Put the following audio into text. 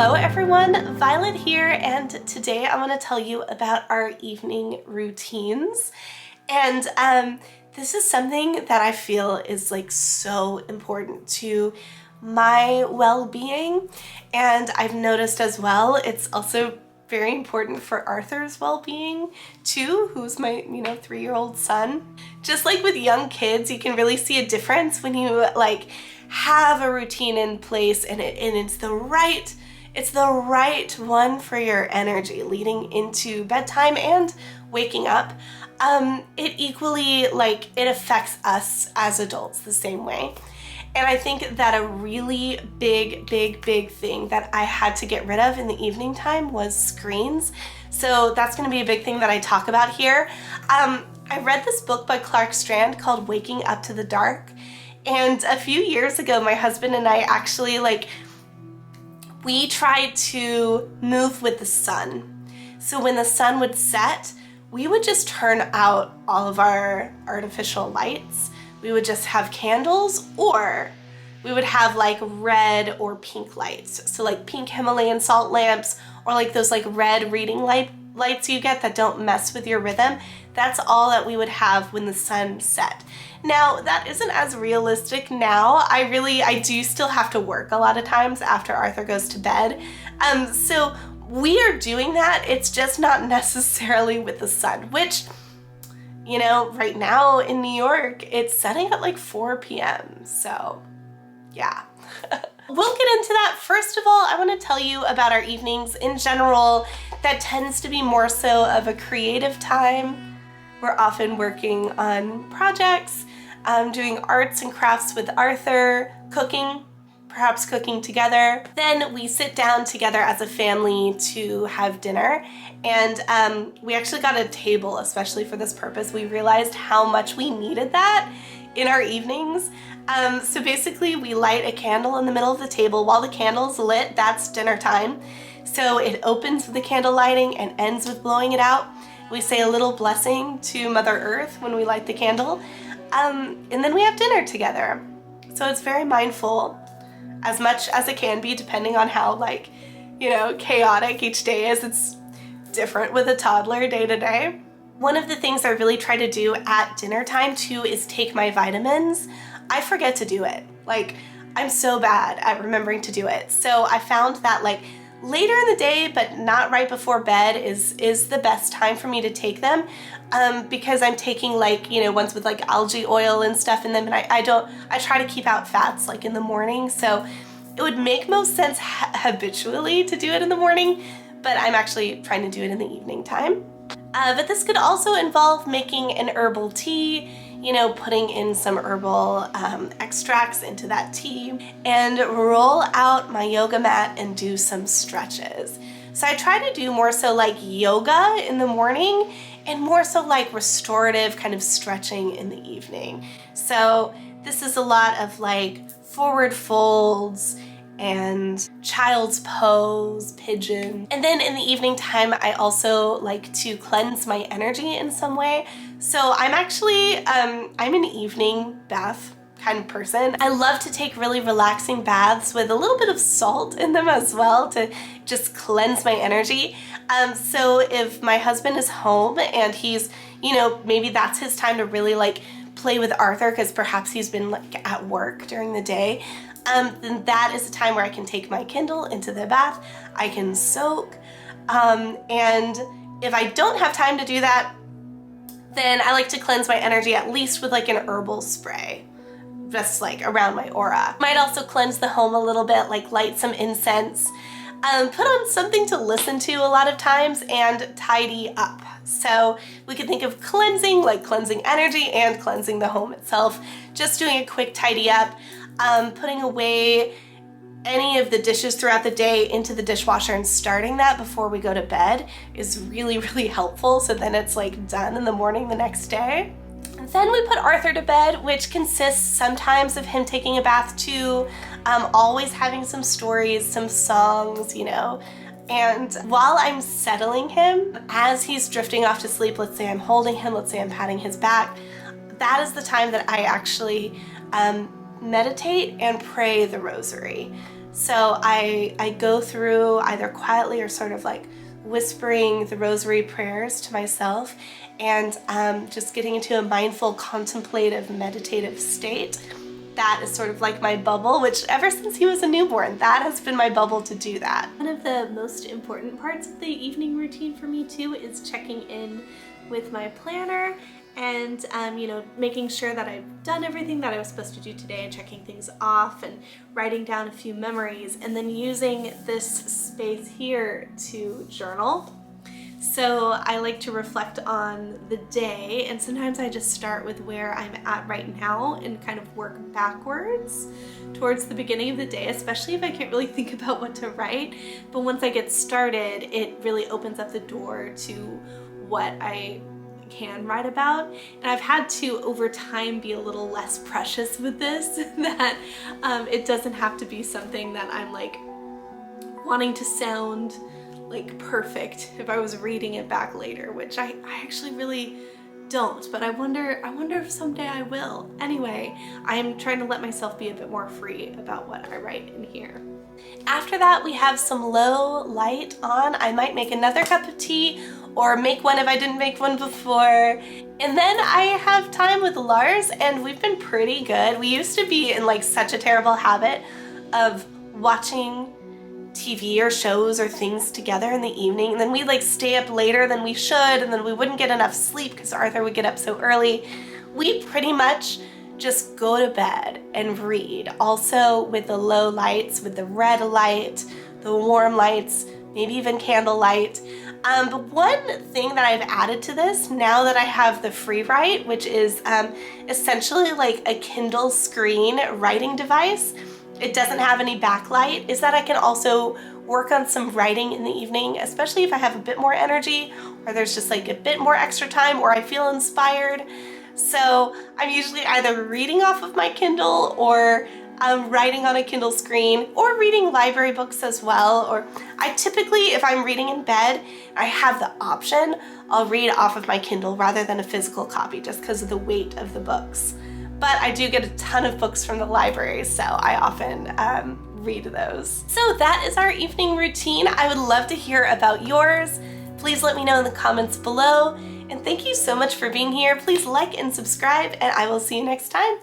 Hello everyone, Violet here, and today I want to tell you about our evening routines. And this is something that I feel is like so important to my well-being, and I've noticed as well it's also very important for Arthur's well-being too, who's my 3-year-old son. Just like with young kids, you can really see a difference when you like have a routine in place and it's the right one for your energy leading into bedtime and waking up. It equally, it affects us as adults the same way. And I think that a really big thing that I had to get rid of in the evening time was screens. So that's going to be a big thing that I talk about here. I read this book by Clark Strand called Waking Up to the Dark. And a few years ago, my husband and I actually we tried to move with the sun. So when the sun would set, we would just turn out all of our artificial lights. We would just have candles, or we would have like red or pink lights. So like pink Himalayan salt lamps, or like those like red reading lights you get that don't mess with your rhythm. That's all that we would have when the sun set. Now, that isn't as realistic now. I do still have to work a lot of times after Arthur goes to bed. So we are doing that. It's just not necessarily with the sun, which, right now in New York, it's setting at like 4 p.m. So yeah. We'll get into that. First of all, I want to tell you about our evenings in general. That tends to be more so of a creative time. We're often working on projects, doing arts and crafts with Arthur, cooking, perhaps cooking together. Then we sit down together as a family to have dinner. And we actually got a table especially for this purpose. We realized how much we needed that in our evenings. So basically we light a candle in the middle of the table. While the candle's lit, that's dinner time. So it opens with the candle lighting and ends with blowing it out. We say a little blessing to Mother Earth when we light the candle. And then we have dinner together. So it's very mindful, as much as it can be, depending on how chaotic each day is. It's different with a toddler day to day. One of the things I really try to do at dinner time too is take my vitamins. I forget to do it. I'm so bad at remembering to do it. So I found that later in the day, but not right before bed, is the best time for me to take them, because I'm taking ones with algae oil and stuff in them, and I try to keep out fats in the morning. So it would make most sense habitually to do it in the morning, but I'm actually trying to do it in the evening time. But this could also involve making an herbal tea, putting in some herbal extracts into that tea, and roll out my yoga mat and do some stretches. So I try to do more so yoga in the morning and more so restorative kind of stretching in the evening. So this is a lot of forward folds and child's pose, pigeon. And then in the evening time, I also like to cleanse my energy in some way. So I'm actually, I'm an evening bath kind of person. I love to take really relaxing baths with a little bit of salt in them as well to just cleanse my energy. So if my husband is home and he's, maybe that's his time to really play with Arthur because perhaps he's been at work during the day, then that is the time where I can take my Kindle into the bath. I can soak. And if I don't have time to do that, then I like to cleanse my energy at least with an herbal spray, just around my aura. Might also cleanse the home a little bit, light some incense, put on something to listen to a lot of times, and tidy up. So we could think of cleansing, cleansing energy and cleansing the home itself. Just doing a quick tidy up, putting away any of the dishes throughout the day into the dishwasher and starting that before we go to bed is really helpful. So then it's done in the morning the next day. And then we put Arthur to bed, which consists sometimes of him taking a bath too, always having some stories, some songs, And while I'm settling him, as he's drifting off to sleep, let's say I'm holding him, let's say I'm patting his back, that is the time that I actually meditate and pray the rosary. So I go through either quietly or sort of like whispering the rosary prayers to myself, and just getting into a mindful, contemplative, meditative state. That is sort of like my bubble, which ever since he was a newborn, that has been my bubble to do that. One of the most important parts of the evening routine for me too is checking in with my planner and you know, making sure that I've done everything that I was supposed to do today and checking things off and writing down a few memories, and then using this space here to journal. So I like to reflect on the day, and sometimes I just start with where I'm at right now and kind of work backwards towards the beginning of the day, especially if I can't really think about what to write. But once I get started, it really opens up the door to what I can write about. And I've had to over time be a little less precious with this, that it doesn't have to be something that I'm like wanting to sound like perfect if I was reading it back later, which I actually really don't, but I wonder if someday I will. Anyway, I'm trying to let myself be a bit more free about what I write in here. After that, we have some low light on. I might make another cup of tea or make one if I didn't make one before. And then I have time with Lars, and we've been pretty good. We used to be in like such a terrible habit of watching TV or shows or things together in the evening, and then we'd like stay up later than we should, and then we wouldn't get enough sleep because Arthur would get up so early. We pretty much just go to bed and read, also with the low lights, with the red light, the warm lights, maybe even candlelight. But one thing that I've added to this now that I have the Free Write, which is essentially like a Kindle screen writing device, it doesn't have any backlight, is that I can also work on some writing in the evening, especially if I have a bit more energy or there's just like a bit more extra time or I feel inspired. So I'm usually either reading off of my Kindle or writing on a Kindle screen, or reading library books as well. Or I typically, if I'm reading in bed, I have the option, I'll read off of my Kindle rather than a physical copy just because of the weight of the books. But I do get a ton of books from the library, so I often read those. So that is our evening routine. I would love to hear about yours. Please let me know in the comments below. And thank you so much for being here. Please like and subscribe, and I will see you next time.